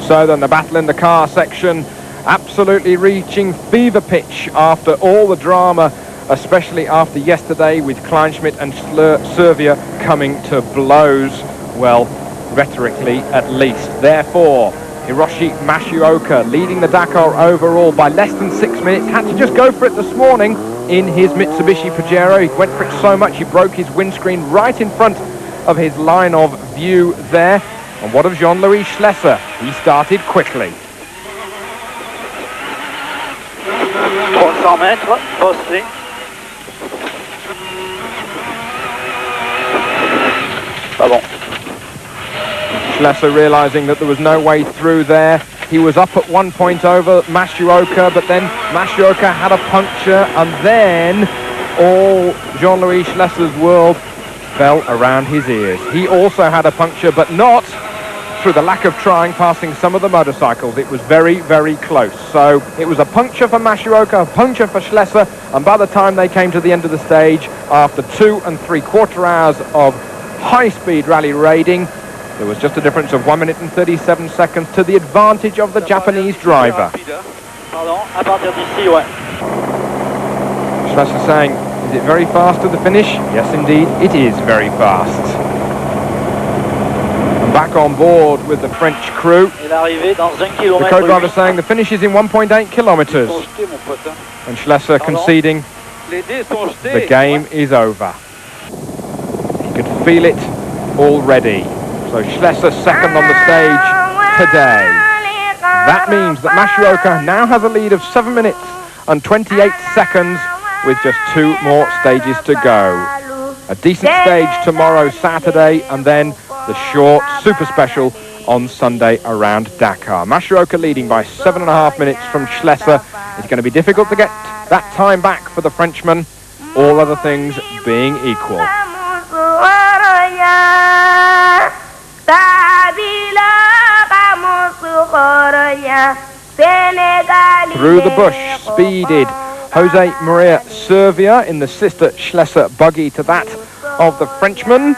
So then the battle in the car section absolutely reaching fever pitch after all the drama, especially after yesterday with Kleinschmidt and Servia coming to blows, well, rhetorically at least. Therefore, Hiroshi Mashioka leading the Dakar overall by less than 6 minutes. Had to just go for it this morning in his Mitsubishi Pajero. He went for it so much he broke his windscreen right in front of his line of view there. And what of Jean-Louis Schlesser? He started quickly. 300 mètres, posté. Pas bon. Schlesser realizing that there was no way through there. He was up at 1 point over Mashioka, but then Mashioka had a puncture, and then all Jean-Louis Schlesser's world fell around his ears. He also had a puncture, but not through the lack of trying, passing some of the motorcycles. It was very, very close. So it was a puncture for Mashioka, a puncture for Schlesser, and by the time they came to the end of the stage, after 2 3/4 hours of high-speed rally raiding, there was just a difference of 1 minute and 37 seconds to the advantage of the Japanese driver. Schlesser saying, is it very fast to the finish? Yes, indeed, it is very fast. And back on board with the French crew. The co-driver saying the finish is in 1.8 kilometers. And Schlesser conceding the game is over. He could feel it already. So Schlesser second on the stage today. That means that Mashioka now has a lead of 7 minutes and 28 seconds with just 2 more stages to go. A decent stage tomorrow, Saturday, and then the short super special on Sunday around Dakar. Mashioka leading by 7.5 minutes from Schlesser. It's going to be difficult to get that time back for the Frenchman, all other things being equal. Through the bush, speeded Jose Maria Servia in the sister Schlesser buggy to that of the Frenchman.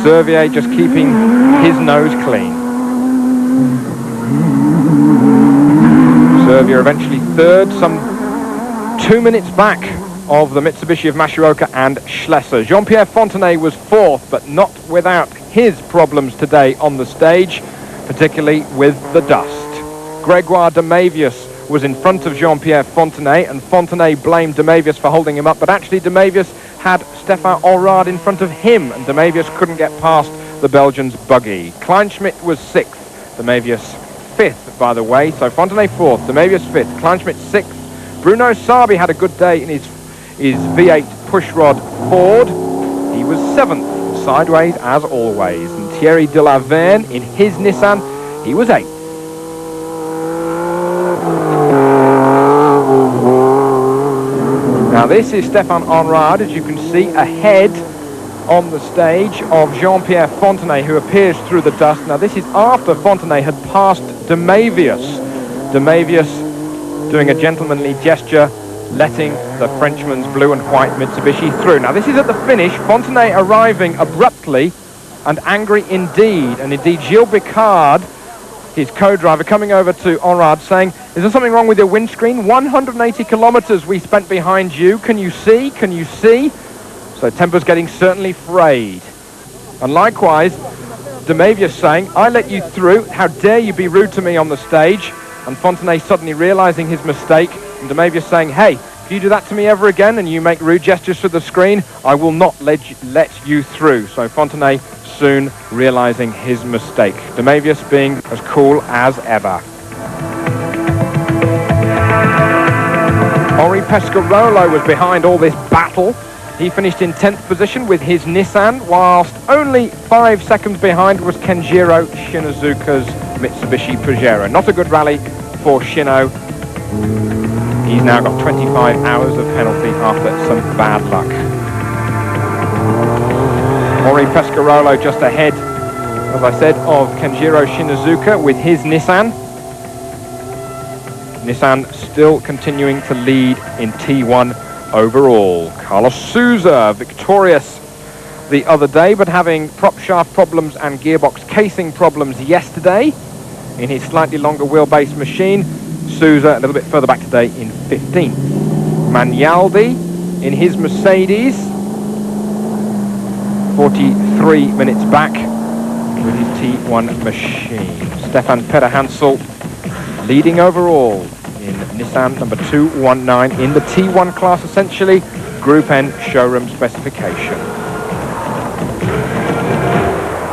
Servia just keeping his nose clean. Servia eventually third, some 2 minutes back of the Mitsubishi of Mashioka and Schlesser. Jean-Pierre Fontenay was fourth, but not without his problems today on the stage, particularly with the dust. Gregoire de Mavius was in front of Jean-Pierre Fontenay, and Fontenay blamed de Mavius for holding him up, but actually de Mavius had Stefan Olrad in front of him, and de Mavius couldn't get past the Belgian's buggy. Kleinschmidt was sixth, de Mavius fifth, by the way, so Fontenay fourth, de Mavius fifth, Kleinschmidt sixth. Bruno Sabi had a good day in his V8 pushrod Ford. He was seventh, sideways as always, and Thierry Delaverne in his Nissan, he was eighth. Now this is Stefan Olrad, as you can see, ahead on the stage of Jean-Pierre Fontenay, who appears through the dust. Now this is after Fontenay had passed de Mavius. De Mavius doing a gentlemanly gesture, letting the Frenchman's blue and white Mitsubishi through. Now this is at the finish, Fontenay arriving abruptly and angry indeed, and indeed Gilles Bicard, his co-driver, coming over to Olrad saying, is there something wrong with your windscreen? 180 kilometers we spent behind you. Can you see? Can you see? So temper's getting certainly frayed. And likewise, de Mavius saying, I let you through. How dare you be rude to me on the stage? And Fontenay suddenly realizing his mistake, and de Mavius saying, hey, if you do that to me ever again and you make rude gestures to the screen, I will not let you through. So Fontenay soon realizing his mistake. De Mavius being as cool as ever. Henri Pescarolo was behind all this battle. He finished in 10th position with his Nissan, whilst only 5 seconds behind was Kenjiro Shinozuka's Mitsubishi Pajero. Not a good rally for Shino. He's now got 25 hours of penalty after some bad luck. Henri Pescarolo just ahead, as I said, of Kenjiro Shinozuka with his Nissan. Nissan still continuing to lead in T1 overall. Carlos Souza victorious the other day, but having prop shaft problems and gearbox casing problems yesterday in his slightly longer wheelbase machine. Souza a little bit further back today in 15th. Magnaldi in his Mercedes, 43 minutes back with his T1 machine. Stefan Pederhansel leading overall in Nissan number 219 in the T1 class, essentially Group N showroom specification.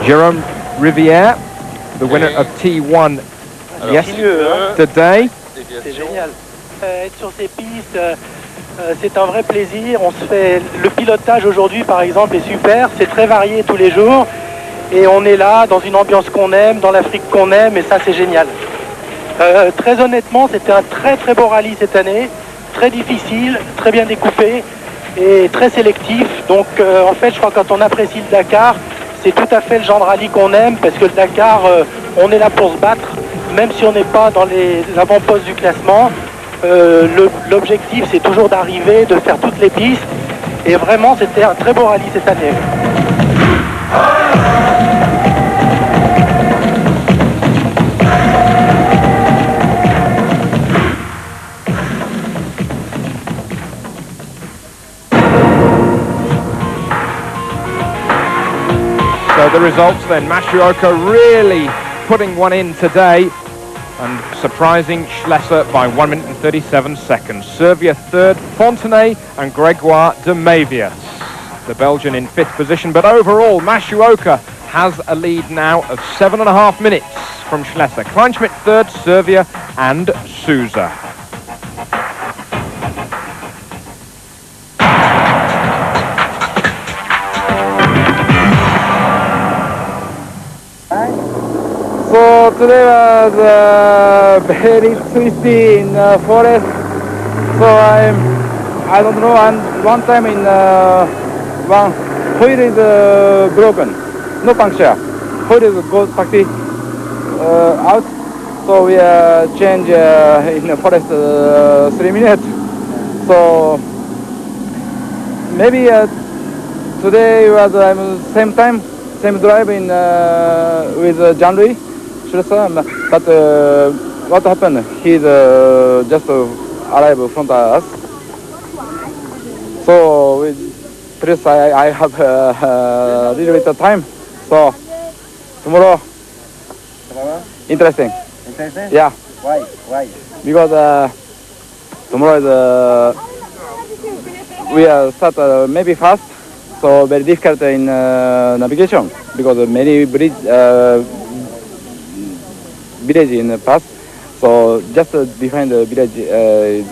Jérôme Rivière, the winner of T1 yesterday. C'est génial. Être sur ces pistes, c'est un vrai plaisir. On se fait le pilotage aujourd'hui, par exemple, est super. C'est très varié tous les jours. Et on est là, dans une ambiance qu'on aime, dans l'Afrique qu'on aime, et ça, c'est génial. Très honnêtement, c'était un très très beau rallye cette année. Très difficile, très bien découpé et très sélectif. Donc, en fait, je crois que quand on apprécie le Dakar, c'est tout à fait le genre de rallye qu'on aime, parce que le Dakar, on est là pour se battre. Même si on n'est pas dans les avant-postes du classement, l'objectif c'est toujours d'arriver, de faire toutes les pistes. Et vraiment c'était un très beau rallye cette année. So the results then, Matsuoka really putting one in today and surprising Schlesser by 1 minute and 37 seconds. Servia third, Fontenay and Grégoire de Mavius, the Belgian in 5th position. But overall, Matsuoka has a lead now of 7.5 minutes from Schlesser. Kleinschmidt third, Servia and Souza. So today was very twisty in the forest. So I don't know, and one time in one wheel is broken, no puncture. Wheel is go taxi out. So we change in the forest 3 minutes. So maybe today was same time, same drive in with Jean-Louis. But what happened? He's just arrived in front of us. So first I have a little bit of time. So tomorrow, interesting. Interesting? Yeah. Why? Why? Because tomorrow is we start maybe fast, so very difficult in navigation because many village in the past, so just behind the village is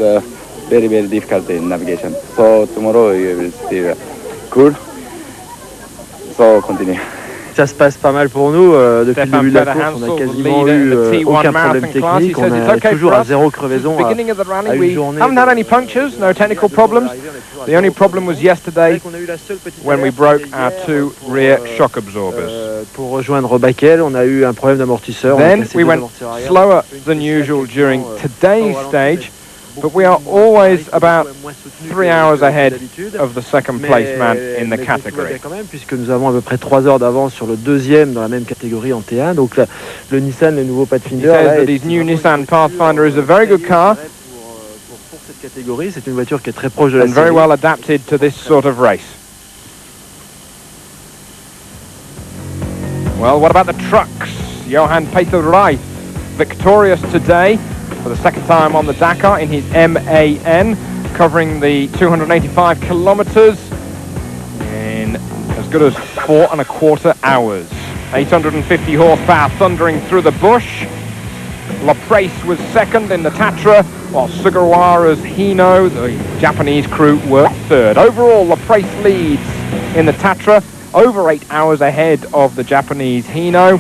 very very difficult in navigation. So tomorrow you will see cool. So continue. Ça se passe pas mal pour nous. Depuis le début de la course, on a quasiment eu aucun problème technique. On est toujours à 0 crevaison à une journée. Haven't had any punctures, no technical problems. The only problem was yesterday when we broke our 2 rear shock absorbers. Pour rejoindre Bakel, on a eu un problème d'amortisseur. Then we went slower than usual during today's stage, but we are always about 3 hours ahead of the second place man in the category. Quand même, puisque nous avons à peu près 3 heures d'avance sur le deuxième dans la même catégorie en T1. Donc le Nissan, le nouveau Pathfinder, He says that his new Nissan Pathfinder is a very good car pour cette catégorie. C'est une voiture qui est très proche de la and very série. well adapted to this sort of race. Well, what about the trucks? Johan Peter Reif, victorious today for the second time on the Dakar in his MAN, covering the 285 kilometers in as good as 4.25 hours. 850 horsepower thundering through the bush. Laprace was second in the Tatra, while Sugawara's Hino, the Japanese crew, were third. Overall, Laprace leads in the Tatra, over 8 hours ahead of the Japanese Hino,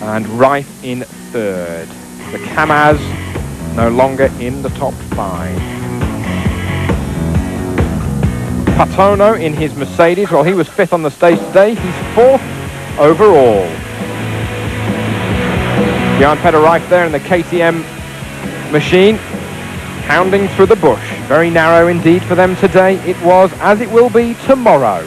and Reif in third. The Kamaz no longer in the top 5. Patono in his Mercedes, well, he was 5th on the stage today, he's 4th overall. Jan Peter Reif there in the KTM machine, hounding through the bush. Very narrow indeed for them today. It was, as it will be tomorrow.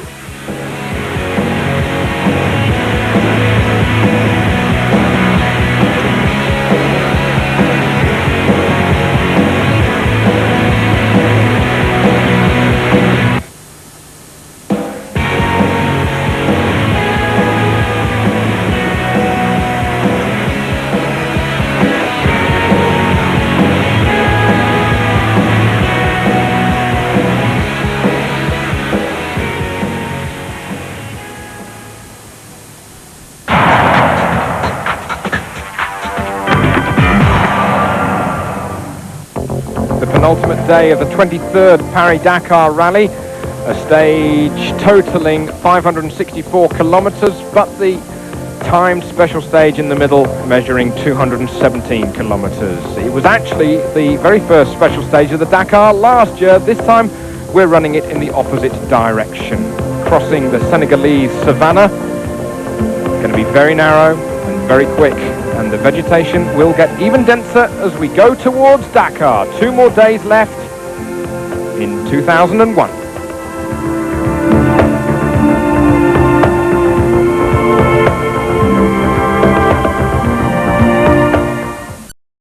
penultimate day of the 23rd Paris-Dakar Rally, a stage totaling 564 kilometers, but the timed special stage in the middle measuring 217 kilometers. It was actually the very first special stage of the Dakar last year. This time we're running it in the opposite direction, crossing the Senegalese savannah. It's going to be very narrow and very quick, and the vegetation will get even denser as we go towards Dakar. 2 more days left in 2001.